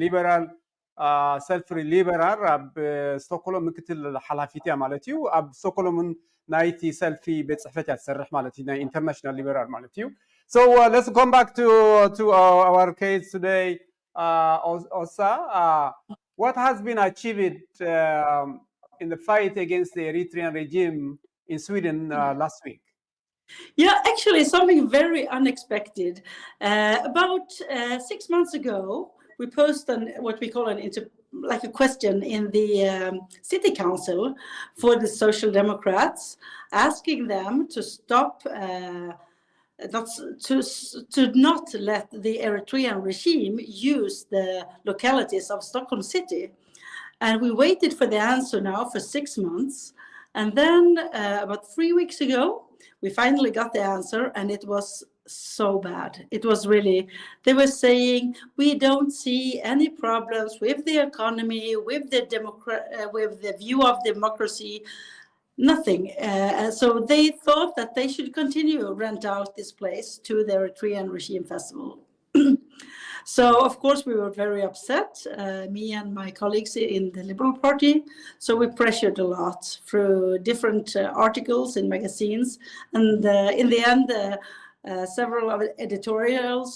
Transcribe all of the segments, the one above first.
ሊበራል ሰልፍሪ ሊበራል ኣብ ስቶክሆልም ምክትል ሓላፊት እያ ማለት እዩ ኣብ ስቶክሆልምን ናይቲ ሰልፊ ቤት ፅሕፈት እያ ትሰርሕ ማለት እዩ ናይ ኢንተርናሽናል ሊበራል ማለት እዩ so let's come back to our case today Osa what has been achieved in the fight against the Eritrean regime in Sweden last week? Yeah, actually something very unexpected. About 6 months ago, we posted what we call like a question in the city council for the Social Democrats, asking them to stop, to not let the Eritrean regime use the localities of Stockholm City. And we waited for the answer now for 6 months. And then about 3 weeks ago, we finally got the answer, and it was so bad. It was really, they were saying, we don't see any problems with the economy, with the view of democracy, nothing. So they thought that they should continue to rent out this place to the Eritrean Regime Festival. So, of course, we were very upset, me and my colleagues in the Liberal Party. So we pressured a lot through different articles in magazines. And in the end, several of the editorials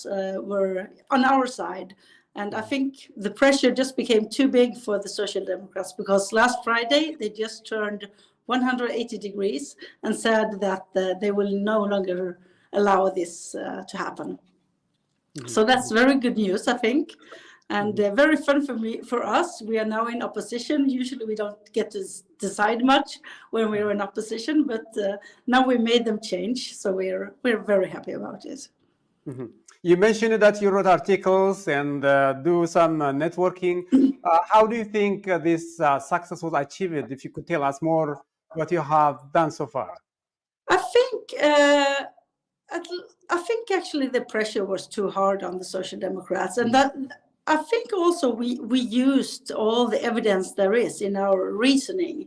were on our side. And I think the pressure just became too big for the Social Democrats, because last Friday, they just turned 180 degrees and said that they will no longer allow this to happen. So that's very good news, I think, and very fun for us. We are now in opposition. Usually we don't get to decide much when we're in opposition, but now we made them change, so we're very happy about it. You mentioned that you wrote articles and do some networking. How do you think this success was achieved? If you could tell us more what you have done so far. I think actually the pressure was too hard on the Social Democrats, and that I think also we used all the evidence there is in our reasoning.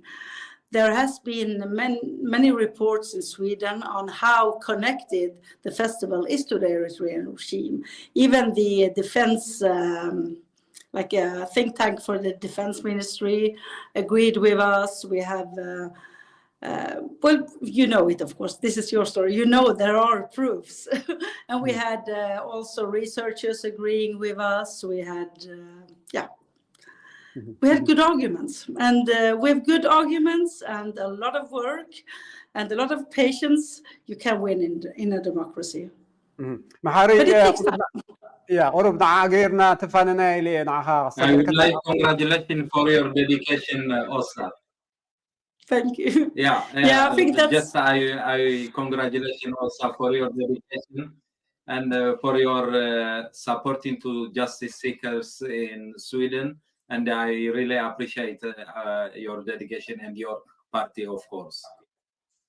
There has been many reports in Sweden on how connected the festival is to the Eritrean regime. Even the defense, like a think tank for the defense ministry, agreed with us. We have well, you know it, of course. This is your story. You know there are proofs. And we had also researchers agreeing with us. We had, we had good arguments. And with good arguments and a lot of work and a lot of patience, you can win in a democracy. But it takes time. Yeah, I would like congratulations for your dedication, Osa. Thank you. Yeah, I think that's just I congratulate you also for your dedication and for your supporting to justice seekers in Sweden, and I really appreciate your dedication and your party, of course.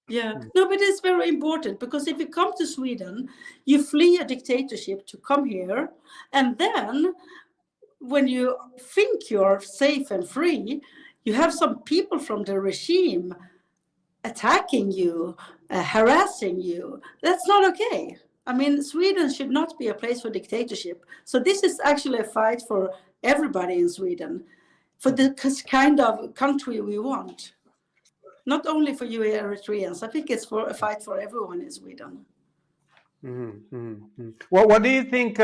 Yeah, no, but it's very important, because if you come to Sweden, you flee a dictatorship to come here, and then when you think you're safe and free, you have some people from the regime attacking you, harassing you. That's not okay. I mean, Sweden should not be a place for dictatorship. So this is actually a fight for everybody in Sweden, for the kind of country we want. Not only for you Eritreans. I think it's for a fight for everyone in Sweden. Well, what do you think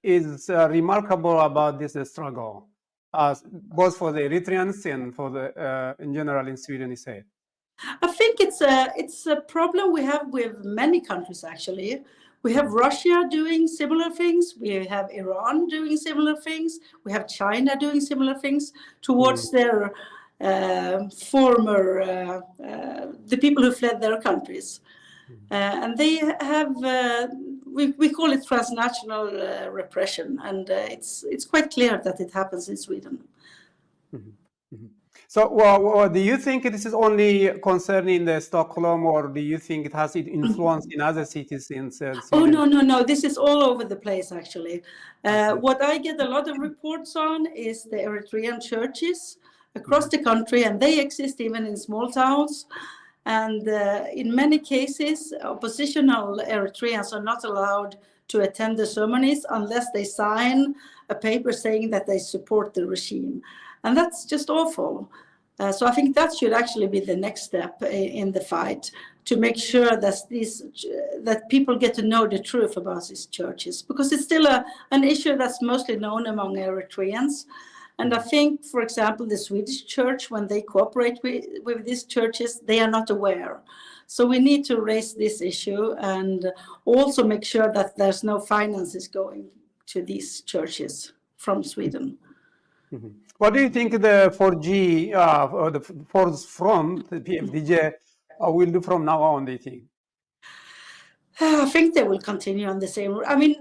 is remarkable about this struggle? Both for the Eritreans and for the in general in Sweden, you say? I think it's a problem we have with many countries, actually. We have Russia doing similar things. We have Iran doing similar things. We have China doing similar things towards their former, the people who fled their countries. And they have, we call it transnational repression, and it's quite clear that it happens in Sweden. So do you think this is only concerning the Stockholm, or do you think it has influence in other cities in Sweden? Oh, no. This is all over the place, actually. What I get a lot of reports on is the Eritrean churches across the country, and they exist even in small towns. And in many cases, oppositional Eritreans are not allowed to attend the ceremonies unless they sign a paper saying that they support the regime. And that's just awful. So I think that should actually be the next step in the fight, to make sure that people get to know the truth about these churches, because it's still an issue that's mostly known among Eritreans. And I think, for example, the Swedish church, when they cooperate with these churches, they are not aware. So we need to raise this issue and also make sure that there's no finances going to these churches from Sweden. Mm-hmm. What do you think the 4G or the Force Front, the PFDJ, will do from now on, do you think? I think they will continue on the same. I mean,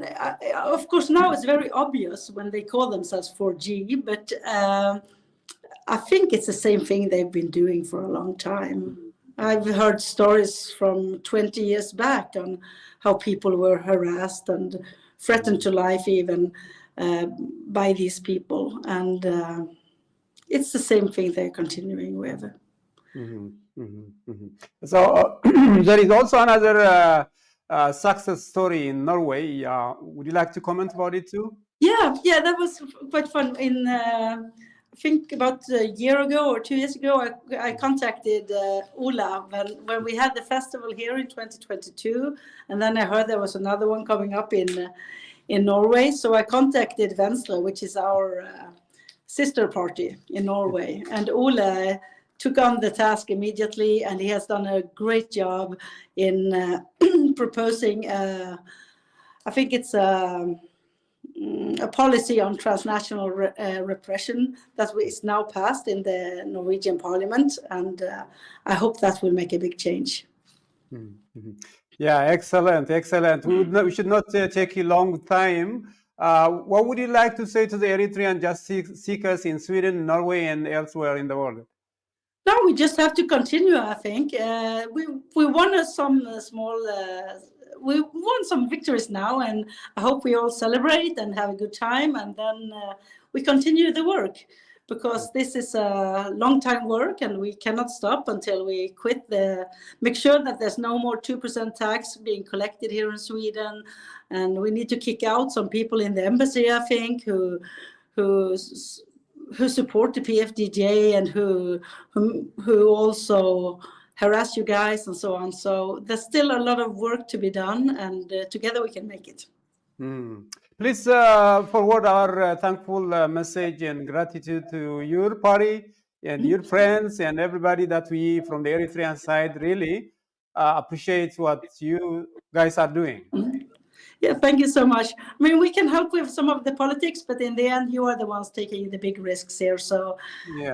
of course, now it's very obvious when they call themselves 4G, but I think it's the same thing they've been doing for a long time. I've heard stories from 20 years back on how people were harassed and threatened to life even by these people. And it's the same thing they're continuing with. Mm-hmm. Mm-hmm. Mm-hmm. So there is also another success story in Norway. Would you like to comment about it too? Yeah, that was quite fun. In I think about a year ago or 2 years ago, I contacted Ola when we had the festival here in 2022, and then I heard there was another one coming up in Norway. So I contacted Venstre, which is our sister party in Norway, and Ola took on the task immediately, and he has done a great job in proposing, I think it's a policy on transnational repression that is now passed in the Norwegian parliament, and I hope that will make a big change. Mm-hmm. Yeah, excellent. We should not take a long time. What would you like to say to the Eritrean justice seekers in Sweden, Norway, and elsewhere in the world? No, we just have to continue, I think. We won some we won some victories now, and I hope we all celebrate and have a good time, and then we continue the work, because this is a long time work and we cannot stop until we make sure that there's no more 2% tax being collected here in Sweden. And we need to kick out some people in the embassy, I think, who support the PFDJ and who also harass you guys and so on. So there's still a lot of work to be done, and together we can make it. Please forward our thankful message and gratitude to your party and your friends and everybody that we from the Eritrean side really appreciate what you guys are doing. Yeah, thank you so much. I mean, we can help with some of the politics, but in the end, you are the ones taking the big risks here. So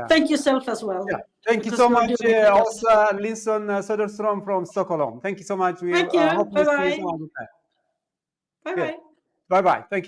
thank yourself as well. Yeah. Thank you so much, Åsa Linson Söderström from Stockholm. Thank you so much. Thank you. Bye-bye. Bye-bye. Thank you.